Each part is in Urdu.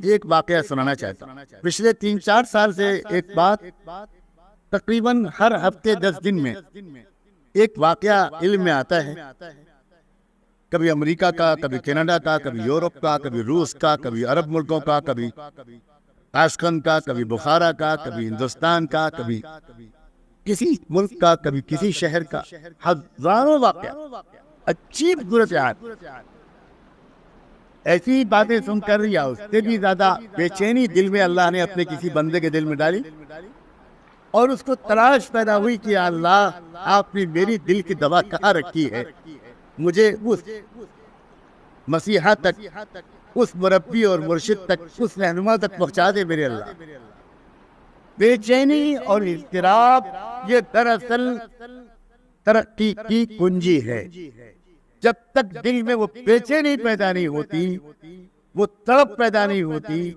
ایک واقعہ سنانا چاہتا ہوں۔ پچھلے 3-4 سال سے ایک بات تقریباً ہر ہفتے 10 دن میں ایک واقعہ علم میں آتا ہے، کبھی امریکہ کا، کبھی کینیڈا کا، کبھی یورپ کا، کبھی روس کا، کبھی عرب ملکوں کا، کبھی تاشقند کا، کبھی بخارا کا، کبھی ہندوستان کا، کبھی کسی ملک کا، کبھی کسی شہر کا، ہزاروں واقعہ، عجیب صورتحال۔ ایسی باتیں سن کر یا اس سے بھی زیادہ بے چینی دل میں اللہ نے اپنے کسی بندے کے دل میں ڈالی، اور اس کو تلاش پیدا ہوئی کہ یا اللہ، آپ نے میری دل کی دوا کہاں رکھی ہے، مجھے اس مسیحا تک، اس مربی اور مرشد تک، اس رہنما تک پہنچا دے میرے اللہ۔ بے چینی اور اضطراب یہ دراصل ترقی کی کنجی ہے۔ جب تک دل میں وہ بے چینی پیدا نہیں ہوتی، وہ تڑپ پیدا نہیں ہوتی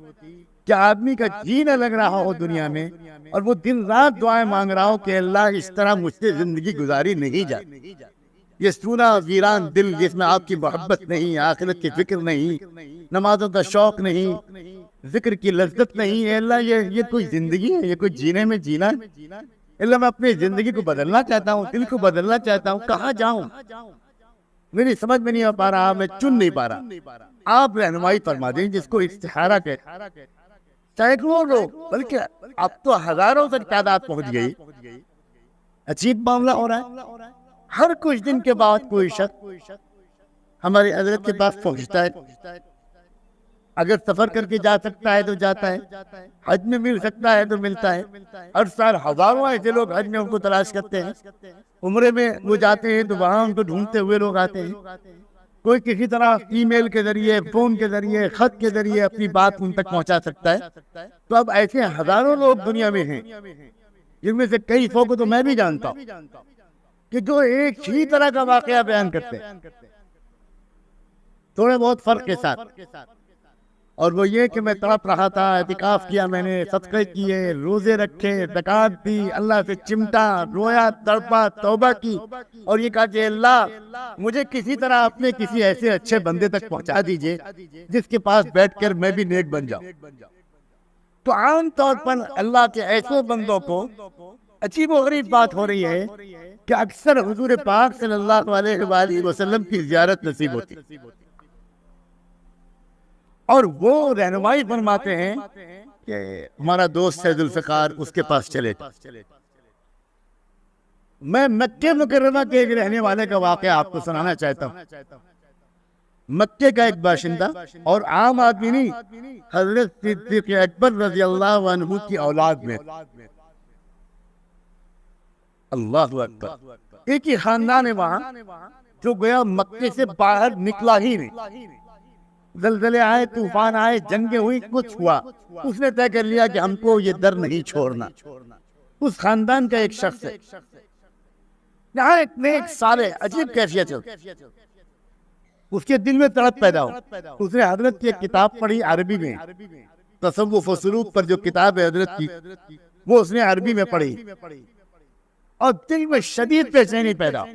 کہ آدمی کا جینا لگ رہا ہو دنیا میں، اور وہ دن رات دعائیں مانگ رہا ہو کہ اللہ اس طرح مجھ سے زندگی گزاری نہیں جاتی۔ یہ سونا ویران دل جس میں آپ کی محبت نہیں، آخرت کی فکر نہیں، نمازوں کا شوق نہیں، ذکر کی لذت نہیں ہے، اللہ یہ کوئی زندگی ہے؟ یہ کوئی جینے میں جینا ہے؟ اللہ میں اپنی زندگی کو بدلنا چاہتا ہوں، دل کو بدلنا چاہتا ہوں، کہاں جاؤں؟ میری سمجھ میں نہیں آ پا رہا، میں چن نہیں پا رہا۔ آپ رہنمائی فرما دیں، جس کو استخارہ کہتے ہیں۔ سینکڑوں لوگ، بلکہ اب تو ہزاروں تک تعداد پہنچ گئی۔ عجیب معاملہ ہو رہا ہے، ہر کچھ دن کے بعد کوئی شخص ہمارے حضرت کے پاس پہنچتا ہے۔ اگر سفر کر کے جا سکتا ہے تو جاتا ہے، حج میں مل سکتا ہے تو ملتا ہے۔ ہر سال ہزاروں ایسے لوگ حج میں ان کو تلاش کرتے ہیں، عمرے میں وہ جاتے ہیں تو وہاں ان کو ڈھونڈتے ہوئے لوگ آتے ہیں۔ کوئی کسی طرح ای میل کے ذریعے، فون کے ذریعے، خط کے ذریعے اپنی بات ان تک پہنچا سکتا ہے۔ تو اب ایسے ہزاروں لوگ دنیا میں ہیں، جن میں سے کئی سو کو تو میں بھی جانتا ہوں، کہ جو ایک ہی طرح کا واقعہ بیان کرتے ہیں، تھوڑے بہت فرق کے ساتھ۔ اور وہ یہ کہ میں تڑپ رہا تھا، اعتکاف کیا میں نے، صدقے کیے، روزے رکھے، زکات دی، اللہ سے چمٹا، رویا، تڑپا، توبہ کی، اور یہ کہا کہ اللہ مجھے کسی طرح اپنے کسی ایسے اچھے بندے تک پہنچا دیجئے جس کے پاس بیٹھ کر میں بھی نیک بن جاؤں۔ تو عام طور پر اللہ کے ایسے بندوں کو عجیب و غریب بات ہو رہی ہے کہ اکثر حضور پاک صلی اللہ علیہ وآلہ وسلم کی زیارت نصیب ہوتی، اور وہ رہنمائی فرماتے ہیں کہ ہمارا دوست ہے ذوالفقار، اس کے پاس چلے۔ میں مکہ مکرمہ کے ایک رہنے والے کا واقعہ آپ کو سنانا چاہتا ہوں۔ مکے کا ایک باشندہ اور عام آدمی نہیں، حضرت صدیق اکبر رضی اللہ عنہ کی اولاد میں، اللہ اکبر، ایک ہی خاندان ہے وہاں، جو گیا مکے سے باہر نکلا ہی نہیں۔ زلزلے آئے، طوفان آئے، جنگیں ہوئی، کچھ ہوا، اس نے طے کر لیا کہ ہم کو یہ در نہیں چھوڑنا۔ اس خاندان کا ایک شخص ہے، یہاں ایک نیک صالح، عجیب کیفیت ہے، اس کے دل میں تڑپ پیدا ہو۔ اس نے حضرت کی ایک کتاب پڑھی عربی میں، تصوف و سلوک پر جو کتاب ہے حضرت کی، وہ اس نے عربی میں پڑھی، اور دل میں شدید بے چینی پیدا ہو۔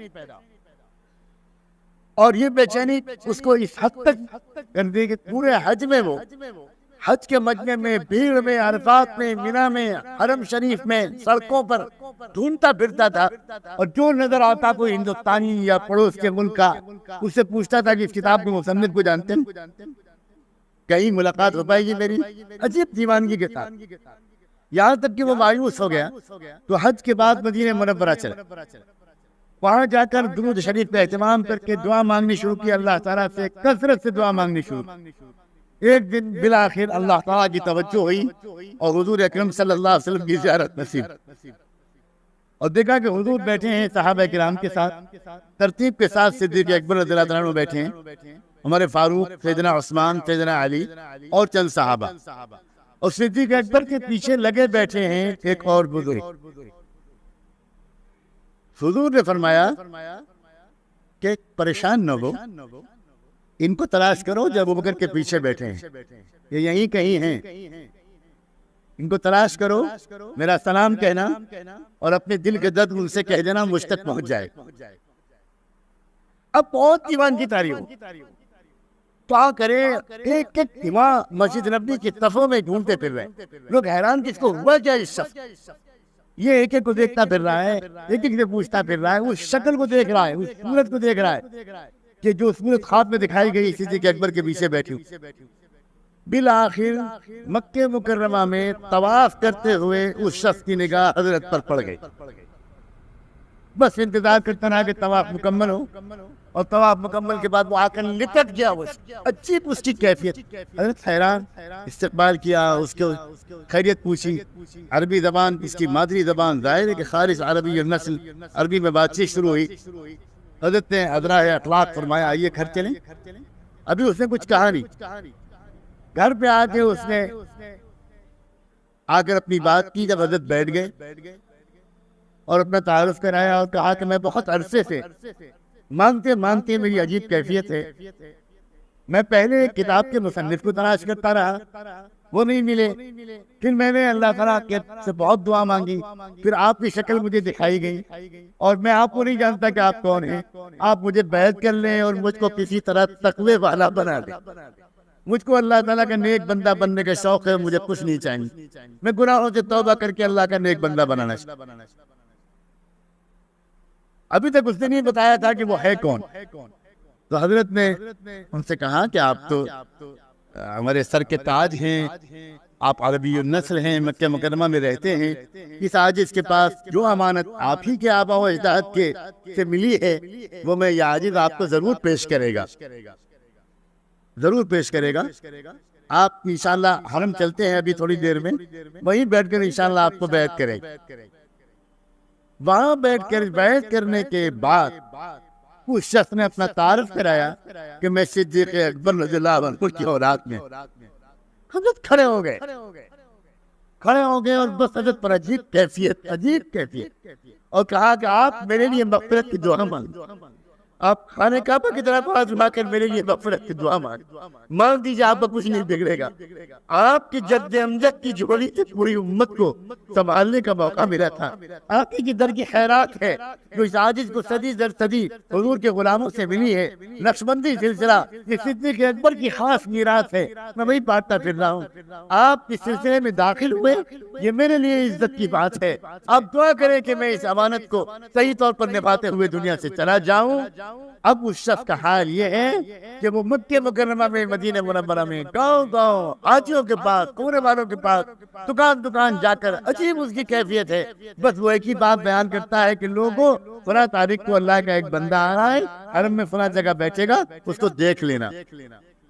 اور یہ بے چینی اس کو اس حد تک کر دی کہ پورے حج میں، وہ حج کے مجمع میں، بھیڑ میں، عرفات میں، منی میں، حرم شریف میں، سڑکوں پر ڈھونڈتا پھرتا تھا، اور جو نظر آتا کوئی ہندوستانی یا پڑوس کے ملک کا، اس سے پوچھتا تھا کہ اس کتاب کے مصنف کو جانتے ہیں؟ کہیں ملاقات ہو پائے گی میری؟ عجیب دیوانگی کے ساتھ، یہاں تک کہ وہ مایوس ہو گیا۔ تو حج کے بعد مدینہ منورہ چلا، وہاں جا کر درود شریف کا اہتمام کر کے دعا مانگنی شروع کی، اللہ تعالیٰ سے کثرت سے دعا مانگنی شروع کی۔ ایک دن بالآخر اللہ تعالیٰ کی توجہ ہوئی اور حضور اکرم صلی اللہ علیہ وسلم کی زیارت نصیب، اور دیکھا کہ حضور بیٹھے ہیں صحابہ کرام کے ساتھ، ترتیب کے ساتھ صدیق اکبر رضی اللہ عنہ بیٹھے ہیں، ہمارے فاروق، سیدنا عثمان، سیدنا علی اور چند صحابہ، اور صدیق اکبر کے پیچھے لگے بیٹھے ہیں ایک اور بزرگ۔ حضور نے فرمایا کہ پریشان نہ ہو، ان کو تلاش کرو جو ابوبکر کے پیچھے بیٹھے ہیں، یہ یہیں کہیں ہیں، ان کو تلاش کرو، میرا سلام کہنا اور اپنے دل کے درد ان سے کہہ دینا مجھ تک پہنچ جائے۔ اب بہت دیوان کی تاریخ، کیا کرے، ایک ایک امام مسجد نبوی کی صفوں میں ڈھونڈتے پھر رہے ہیں، لوگ حیران کس کو ہوا کیا اس شخص، یہ ایک ایک کو دیکھتا پھر رہا ہے، ایک ایک سے پوچھتا پھر رہا ہے، اس شکل کو دیکھ رہا ہے، اس صورت کو دیکھ رہا ہے کہ جو صورت خواب میں دکھائی گئی صدیق اکبر کے پیچھے بیٹھی ہوں۔ بالآخر مکہ مکرمہ میں طواف کرتے ہوئے اس شخص کی نگاہ حضرت پر پڑ گئی، بس انتظار کرتا رہا کہ طواف مکمل ہو، اور طواف مکمل کے بعد وہ آ کر لپٹ گیا، وہ عجیب اس کی کیفیت، حضرت حیران، استقبال کیا، اس کو خیریت پوچھی، عربی زبان اس کی مادری زبان، ظاہر ہے کہ خالص عربی اور نسل، عربی میں بات چیت شروع ہوئی، حضرت نے ادراء اخلاق فرمایا آئیے گھر چلیں، ابھی اس نے کچھ کہا نہیں، گھر پہ آ کے اس نے آ کر اپنی بات کی، جب حضرت بیٹھ گئے اور اپنا تعارف کرایا اور کہا کہ میں بہت عرصے سے مانگتے مانگتے میری عجیب کیفیت ہے، میں پہلے ایک کتاب کے مصنف کو تلاش کرتا رہا، وہ نہیں ملے، پھر میں نے اللہ تعالیٰ سے بہت دعا مانگی، پھر آپ کی شکل مجھے دکھائی گئی، اور میں آپ کو نہیں جانتا کہ آپ کون ہیں، آپ مجھے بیعت کر لیں اور مجھ کو کسی طرح تقوی والا بنا دیں، مجھ کو اللہ تعالیٰ کا نیک بندہ بننے کا شوق ہے، مجھے کچھ نہیں چاہیے، میں گناہوں سے توبہ کر کے اللہ کا نیک بندہ بنانا چاہتا ہوں۔ ابھی تک اس نے نہیں بتایا تھا کہ وہ ہے کون، تو حضرت نے ان سے کہا کہ آپ تو ہمارے سر کے تاج ہیں، آپ عربی النسل ہیں، مکہ مکرمہ میں رہتے ہیں، اس عاجز کے پاس جو امانت آپ ہی کے آباء و اجداد کے سے ملی ہے، وہ میں یہ عاجز آپ کو ضرور پیش کرے گا، ضرور پیش کرے گا۔ آپ انشاءاللہ حرم چلتے ہیں ابھی تھوڑی دیر میں، وہیں بیٹھ کر انشاءاللہ آپ کو بیعت کرے گا۔ وہاں بیٹھ کر بیعت کرنے کے بعد اس شخص نے اپنا تعارف کرایا کہ میں صدیق اکبر رضی اللہ عنہ کی اولاد میں، حضرت کھڑے ہو گئے اور بس حضرت پر عجیب کیفیت اور کہا کہ آپ میرے لیے مغفرت کی دعا مانگیں، آپ خانہ کعبہ کی طرف ہاتھ اٹھا کر میرے لیے مغفرت کی دعا مانگ دیجیے، آپ کو کچھ نہیں بگڑے گا، آپ کی جد امجد کی جھولی سے پوری امت کو سنبھالنے کا موقع ملا تھا، آپ کی در کی خیرات ہے جو اس عاجز کو صدی در صدی حضور کے غلاموں سے ملی ہے، نقشبندی سلسلہ یہ صدیق اکبر کی خاص میراث ہے، میں وہی بانٹتا پھر رہا ہوں، آپ اس سلسلے میں داخل ہوئے، یہ میرے لیے عزت کی بات ہے، آپ دعا کریں کہ میں اس امانت کو صحیح طور پر نبھاتے ہوئے دنیا سے چلا جاؤں۔ اب اس شخص کا حال یہ ہے کہ وہ مکہ مکرمہ میں، مدینہ منورہ میں، گاؤں حاجیوں کے پاس، کونے والوں کے پاس، دکان جا کر عجیب اس کی کیفیت ہے، بس وہ ایک ہی بات بیان کرتا ہے کہ لوگوں فلاں تاریخ کو اللہ کا ایک بندہ آ رہا ہے، حرم میں فلاں جگہ بیٹھے گا، اس کو دیکھ لینا،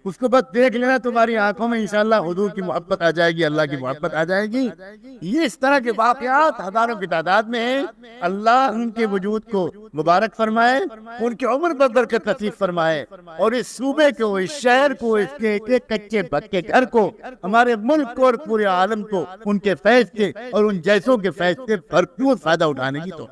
اس کو بس دیکھ لینا، تمہاری آنکھوں میں انشاءاللہ حضور کی محبت آ جائے گی، اللہ کی محبت آ جائے گی۔ یہ اس طرح کے واقعات ہزاروں کی تعداد میں ہیں، اللہ ان کے وجود کو مبارک فرمائے، ان کی عمر پر برکت نصیب فرمائے، اور اس صوبے کو، اس شہر کو، اس کے ایک کچے پکے گھر کو، ہمارے ملک کو اور پورے عالم کو ان کے فیض سے اور ان جیسوں کے فیض سے بھرپور فائدہ اٹھانے کی تو